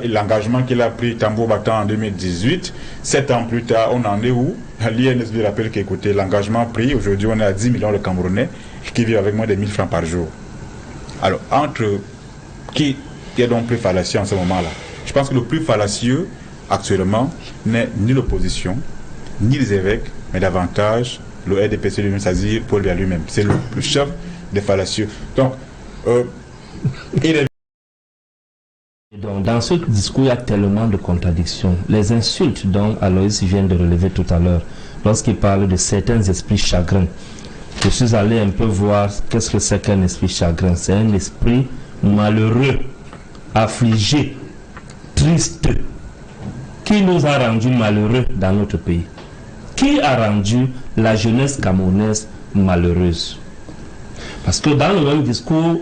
l'engagement qu'il a pris tambour battant en 2018, 7 ans plus tard, on en est où? L'INSB rappelle qu'écoutez, l'engagement pris, aujourd'hui on est à 10 millions de Camerounais qui vivent avec moins de 1000 francs par jour. Alors, qui est donc plus fallacieux en ce moment-là? Je pense que le plus fallacieux actuellement n'est ni l'opposition, ni les évêques, mais davantage le RDPC lui-même, c'est-à-dire Paul Biya lui-même. C'est le chef des fallacieux. Donc, dans ce discours, il y a tellement de contradictions. Les insultes dont Aloïs vient de relever tout à l'heure, lorsqu'il parle de certains esprits chagrins, je suis allé un peu voir qu'est-ce que c'est qu'un esprit chagrin. C'est un esprit malheureux, affligé, triste, qui nous a rendus malheureux dans notre pays. Qui a rendu la jeunesse camerounaise malheureuse? Parce que dans le même discours,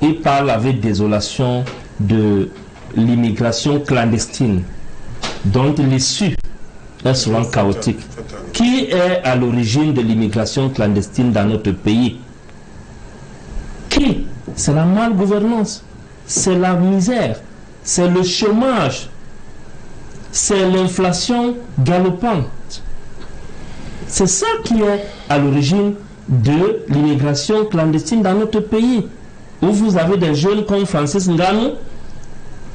il parle avec désolation de l'immigration clandestine, dont l'issue est souvent chaotique. Qui est à l'origine de l'immigration clandestine dans notre pays? Qui? C'est la malgouvernance, c'est la misère, c'est le chômage, c'est l'inflation galopante. C'est ça qui est à l'origine de l'immigration clandestine dans notre pays, où vous avez des jeunes comme Francis Ngannou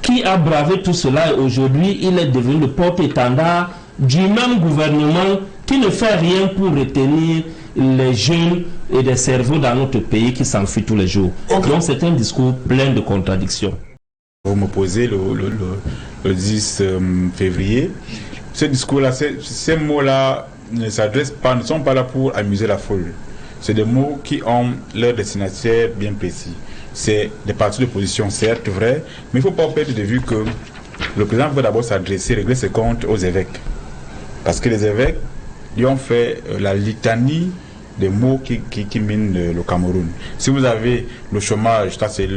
qui a bravé tout cela et aujourd'hui il est devenu le porte-étendard du même gouvernement qui ne fait rien pour retenir les jeunes et des cerveaux dans notre pays qui s'enfuient tous les jours. Okay. Donc c'est un discours plein de contradictions. Vous me posez le 10 février. Ce discours-là, ces mots-là ne sont pas là pour amuser la foule. C'est des mots qui ont leur destinataire bien précis. C'est des partis d'opposition, certes vrai, mais il ne faut pas perdre de vue que le président veut d'abord s'adresser, régler ses comptes aux évêques. Parce que les évêques lui ont fait la litanie des mots qui minent le Cameroun. Si vous avez le chômage, ça c'est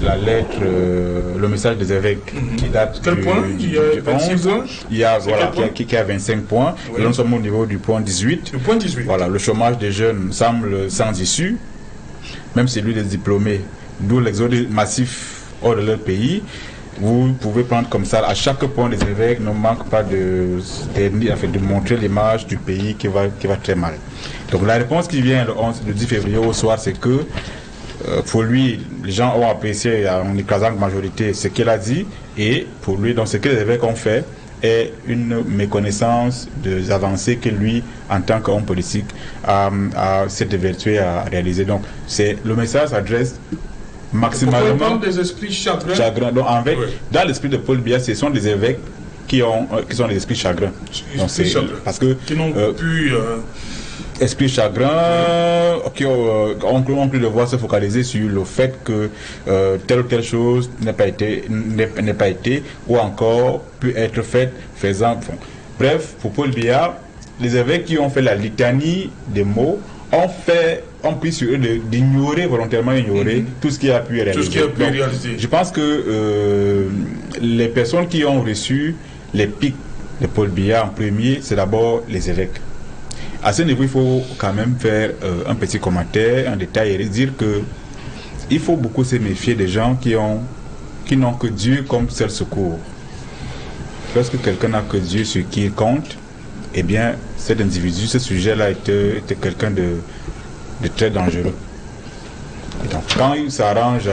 la lettre, le message des évêques qui date du 11, il y a voilà, qui a 25 points, oui. Et nous sommes au niveau du point 18. Le point 18. Voilà, le chômage des jeunes semble sans issue, même celui des diplômés, d'où l'exode massif hors de leur pays. Vous pouvez prendre comme ça, à chaque point des évêques ne manque pas de montrer l'image du pays qui va très mal. Donc la réponse qui vient le 10 février au soir, c'est que pour lui, les gens ont apprécié en écrasante majorité ce qu'il a dit, et pour lui, donc ce que les évêques ont fait est une méconnaissance des avancées que lui, en tant qu'homme politique, s'est évertué à réaliser. Donc le message s'adresse maximalement des esprits chagrins. Donc en fait, oui. Dans l'esprit de Paul Biya, ce sont des évêques qui sont des esprits chagrins. Donc parce que qui n'ont pu esprit chagrin, qui ont pu devoir se focaliser sur le fait que telle ou telle chose n'est pas été ou encore pu être faite faisant. Bref, pour Paul Biya, les évêques qui ont fait la litanie des mots ont pris sur eux d'ignorer, volontairement ignorer tout ce qui a pu réaliser. Donc, je pense que les personnes qui ont reçu les pics de Paul Biya en premier, c'est d'abord les évêques. À ce niveau, il faut quand même faire un petit commentaire, un détail, et dire que il faut beaucoup se méfier des gens qui n'ont que Dieu comme seul secours. Lorsque quelqu'un n'a que Dieu sur qui il compte, eh bien, cet individu, ce sujet-là était quelqu'un de très dangereux. Et donc, quand il s'arrange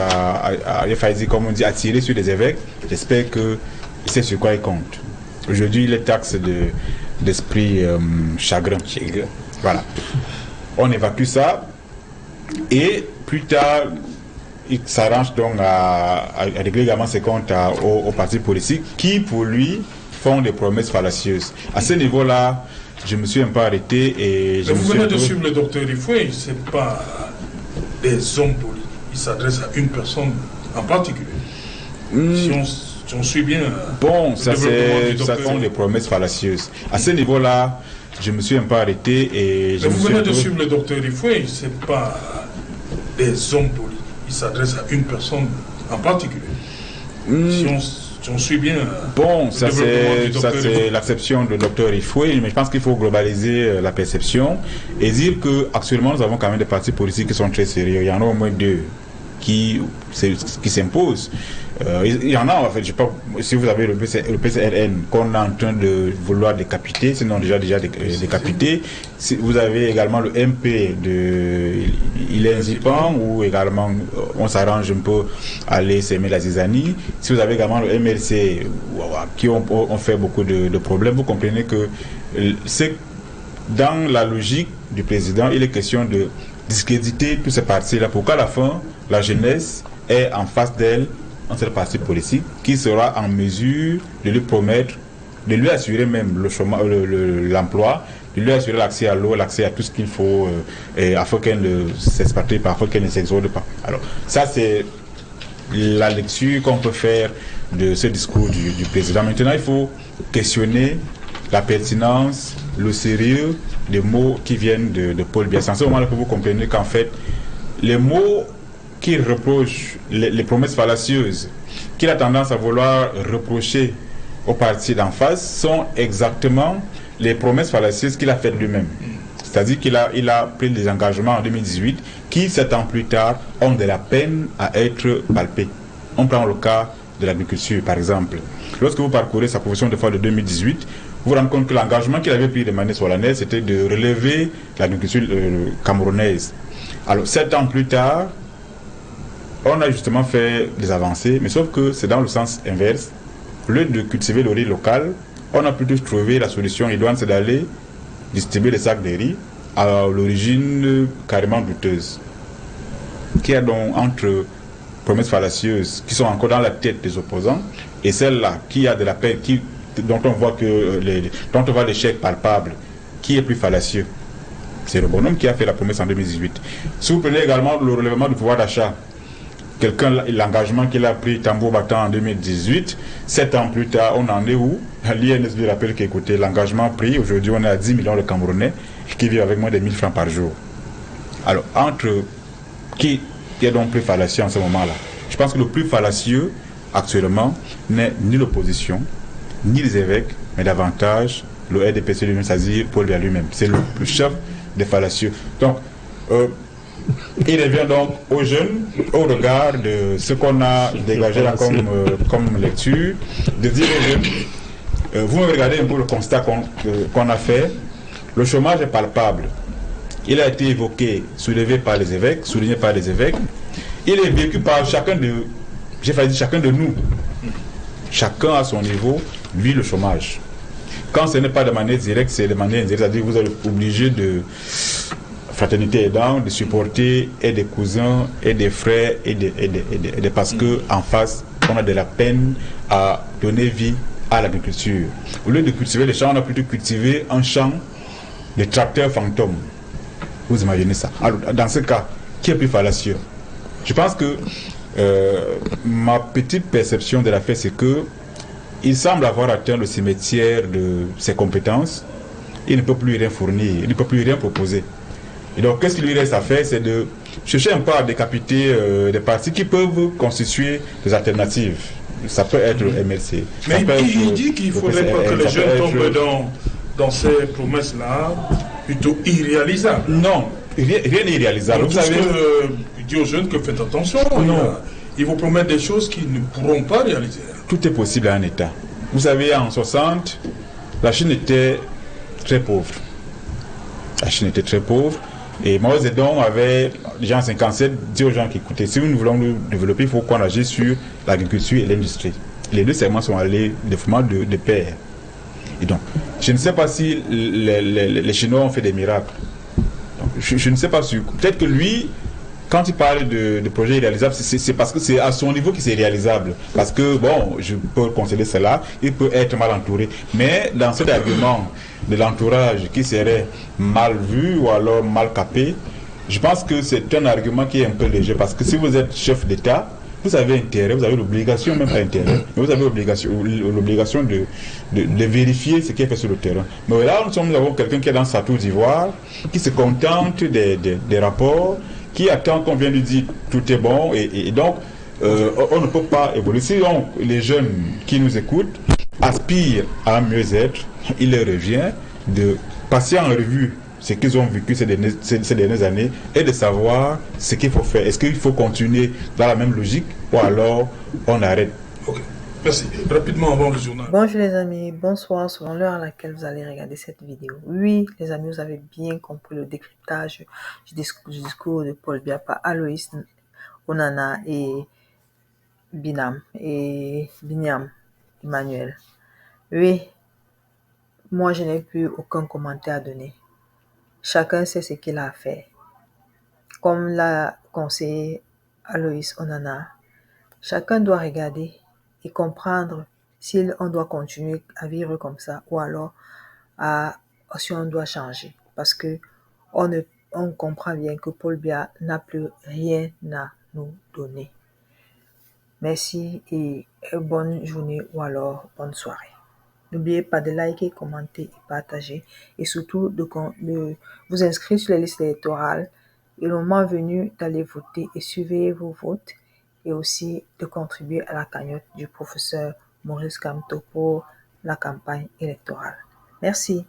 comme on dit, à tirer sur les évêques, j'espère que c'est sur quoi il compte. Aujourd'hui, il est taxe d'esprit chagrin. Voilà. On évacue ça et plus tard, il s'arrange donc à régler également ses comptes aux partis politiques qui, pour lui, font des promesses fallacieuses. À ce niveau-là, je me suis un peu arrêté et vous venez de suivre le docteur Rifoué, ce n'est pas des hommes politiques, il s'adresse à une personne en particulier. Si on suit bien. Bon, ça sont des promesses fallacieuses. À ce niveau-là, je me suis un peu arrêté et vous venez de suivre le docteur Rifoué, ce n'est pas des hommes politiques, il s'adresse à une personne en particulier. Si on suit bien. Bon, ça c'est l'acception de Dr Rifoué, mais je pense qu'il faut globaliser la perception et dire qu'actuellement nous avons quand même des partis politiques qui sont très sérieux. Il y en a au moins deux qui s'impose. Il y en a, en fait, je sais pas si vous avez le PCRN qu'on est en train de vouloir décapiter, sinon déjà décapité. Vous avez également le MP de Hélène Zipan, où également on s'arrange un peu à aller s'aimer la zizanie. Si vous avez également le MLC, qui ont fait beaucoup de problèmes, vous comprenez que c'est dans la logique du président, il est question de discréditer tous ces partis-là pour qu'à la fin, la jeunesse est en face d'elle un seul parti politique qui sera en mesure de lui promettre, de lui assurer même l'emploi, de lui assurer l'accès à l'eau, l'accès à tout ce qu'il faut afin qu'elle ne s'expatrie pas, afin qu'elle ne s'exode pas. Alors, ça c'est la lecture qu'on peut faire de ce discours du président. Maintenant, il faut questionner la pertinence, le sérieux des mots qui viennent de Paul Biya. C'est en ce moment-là que vous comprenez qu'en fait, les mots qu'il reproche, les promesses fallacieuses qu'il a tendance à vouloir reprocher au parti d'en face sont exactement les promesses fallacieuses qu'il a faites lui-même. C'est-à-dire qu'il a pris des engagements en 2018 qui, 7 ans plus tard, ont de la peine à être palpés. On prend le cas de l'agriculture, par exemple. Lorsque vous parcourez sa profession de foi de 2018, vous vous rendez compte que l'engagement qu'il avait pris de manière solennelle, c'était de relever l'agriculture camerounaise. Alors, 7 ans plus tard, on a justement fait des avancées, mais sauf que c'est dans le sens inverse. Au lieu de cultiver le riz local, on a plutôt trouvé la solution idoine, c'est d'aller distribuer les sacs de riz à l'origine carrément douteuse. Qui a donc entre promesses fallacieuses qui sont encore dans la tête des opposants et celle-là qui a de la paix, dont on voit l'échec palpable, qui est plus fallacieux. C'est le bonhomme qui a fait la promesse en 2018. Si vous prenez également le relèvement du pouvoir d'achat, l'engagement qu'il a pris tambour battant en 2018, 7 ans plus tard, on en est où? L'INSB rappelle qu'écoutez, l'engagement pris, aujourd'hui on est à 10 millions de Camerounais qui vivent avec moins de 1000 francs par jour. Alors, entre qui est donc plus fallacieux en ce moment-là? Je pense que le plus fallacieux actuellement n'est ni l'opposition, ni les évêques, mais davantage le RDPC lui-même, c'est-à-dire Paul Biya lui-même. C'est le chef des fallacieux. Donc, il revient donc aux jeunes, au regard de ce qu'on a dégagé là comme lecture, de dire aux jeunes, vous me regardez un peu le constat qu'on a fait, le chômage est palpable. Il a été évoqué, soulevé par les évêques, souligné par les évêques. Il est vécu par chacun de nous. Chacun à son niveau vit le chômage. Quand ce n'est pas de manière directe, c'est de manière indirecte. C'est-à-dire que vous êtes obligé de fraternité aidant, de supporter et des cousins et des frères et parce que en face, on a de la peine à donner vie à l'agriculture. Au lieu de cultiver les champs, on a plutôt cultivé un champ de tracteurs fantômes. Vous imaginez ça? Alors, dans ce cas, qui est plus fallacieux? Je pense que ma petite perception de l'affaire, c'est que il semble avoir atteint le cimetière de ses compétences. Il ne peut plus rien fournir, il ne peut plus rien proposer. Et donc, qu'est-ce qu'il lui reste à faire? C'est de chercher un peu à décapiter des partis qui peuvent constituer des alternatives. Ça peut être le MLC. Mais il dit qu'il ne faudrait pas que les jeunes tombent dans ces promesses-là, plutôt irréalisables. Non, rien n'est irréalisable. Vous savez, il dit aux jeunes que faites attention. Non. Ils vous promettent des choses qu'ils ne pourront pas réaliser. Tout est possible à un État. Vous savez, en 60, la Chine était très pauvre. La Chine était très pauvre. Et Mao Zedong avait, déjà en 57, dit aux gens qui écoutaient, si nous voulons nous développer, il faut qu'on agisse sur l'agriculture et l'industrie. Les deux segments sont allés de pair. Et donc, je ne sais pas si les Chinois ont fait des miracles. Donc, je ne sais pas si. Peut-être que lui, quand il parle de projets irréalisables, c'est parce que c'est à son niveau que c'est réalisable. Parce que, bon, je peux concéder cela, il peut être mal entouré. Mais dans cet argument de l'entourage qui serait mal vu ou alors mal capé, je pense que c'est un argument qui est un peu léger. Parce que si vous êtes chef d'État, vous avez intérêt, vous avez l'obligation, même pas intérêt, mais vous avez l'obligation de vérifier ce qui est fait sur le terrain. Mais là, nous avons quelqu'un qui est dans sa tour d'ivoire, qui se contente des rapports, qui attend qu'on vienne lui dire tout est bon, et donc on ne peut pas évoluer. Si donc les jeunes qui nous écoutent aspirent à un mieux-être, il leur revient de passer en revue ce qu'ils ont vécu ces dernières années et de savoir ce qu'il faut faire. Est-ce qu'il faut continuer dans la même logique ou alors on arrête? Ok, merci. Rapidement avant le journal. Bonjour les amis, bonsoir selon l'heure à laquelle vous allez regarder cette vidéo. Oui, les amis, vous avez bien compris le décryptage du discours de Paul Biya par Aloïs Onana et Binyam Emmanuel. Oui, moi je n'ai plus aucun commentaire à donner. Chacun sait ce qu'il a à faire. Comme l'a conseillé Aloïs Onana, chacun doit regarder et comprendre si on doit continuer à vivre comme ça ou alors si on doit changer. Parce que on comprend bien que Paul Biya n'a plus rien à nous donner. Merci et bonne journée ou alors bonne soirée. N'oubliez pas de liker, commenter et partager et surtout de vous inscrire sur les listes électorales et le moment venu d'aller voter et suivez vos votes et aussi de contribuer à la cagnotte du professeur Maurice Kamto pour la campagne électorale. Merci.